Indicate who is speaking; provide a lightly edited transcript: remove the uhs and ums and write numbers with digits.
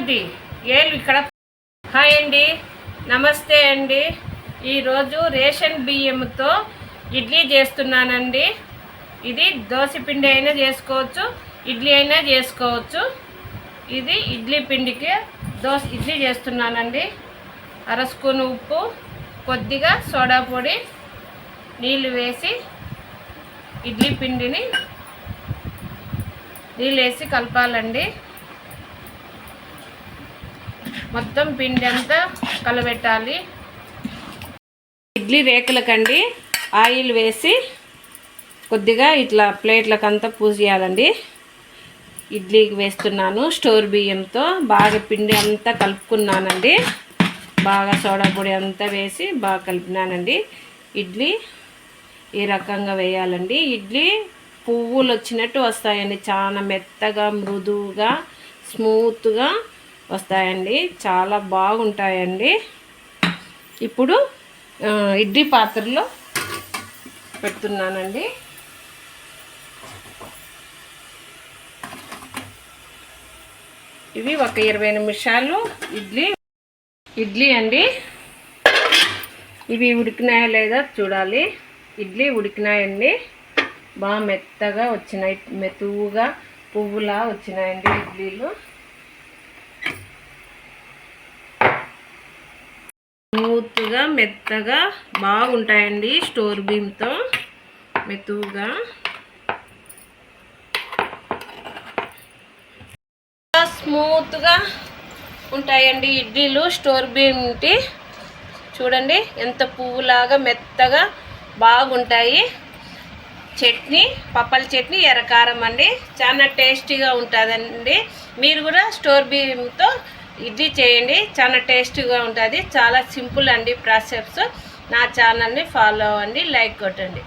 Speaker 1: బుద్ధి ఏళ్ళు ఇక్కడ. హాయ్ అండి, నమస్తే అండి. ఈరోజు రేషన్ బియ్యంతో ఇడ్లీ చేస్తున్నానండి. ఇది దోశ పిండి అయినా చేసుకోవచ్చు, ఇడ్లీ అయినా చేసుకోవచ్చు. ఇది ఇడ్లీ పిండికి ఇడ్లీ చేస్తున్నానండి. 1/2 స్పూన్ ఉప్పు, కొద్దిగా సోడా పొడి, నీళ్ళు వేసి ఇడ్లీ పిండిని నీళ్ళు వేసి కలపాలండి. మొత్తం పిండి అంతా కలబెట్టాలి. ఇడ్లీ రేకులకండి ఆయిల్ వేసి కొద్దిగా ఇట్లా ప్లేట్లకంతా పూసేయాలండి. ఇడ్లీకి వేస్తున్నాను. స్టోర్ బియ్యంతో బాగా పిండి అంతా కలుపుకున్నానండి. బాగా సోడా పొడి అంతా వేసి బాగా కలిపినానండి. ఇడ్లీ ఈ రకంగా వేయాలండి. ఇడ్లీ పువ్వులు వచ్చినట్టు వస్తాయండి. చాలా మెత్తగా, మృదువుగా, స్మూత్గా వస్తాయండి. చాలా బాగుంటాయండి. ఇప్పుడు ఇడ్లీ పాత్రలో పెడుతున్నానండి. ఇవి ఒక 20 నిమిషాలు ఇడ్లీ అండి. ఇవి ఉడికినాయా లేదా చూడాలి. ఇడ్లీ ఉడికినాయండి. బాగా మెత్తగా వచ్చినాయి, మెతువుగా పువ్వులా వచ్చినాయండి ఇడ్లీలు. స్మూత్గా మెత్తగా బాగుంటాయండి. స్టోర్ బియ్యంతో మెతువుగా స్మూత్గా ఉంటాయండి ఇడ్లీలు. స్టోర్ బియ్యంటి చూడండి ఎంత పువ్వులాగా మెత్తగా బాగుంటాయి. చట్నీ, పప్పల చట్నీ, ఎర్రకారం అండి. చాలా టేస్టీగా ఉంటుందండి. మీరు కూడా స్టోర్ బియ్యంతో ఇడ్లీ చేయండి, చాలా టేస్టీగా ఉంటుంది. చాలా సింపుల్ అండి ప్రాసెస్. నా ఛానల్ని ఫాలో అవ్వండి, లైక్ కొట్టండి.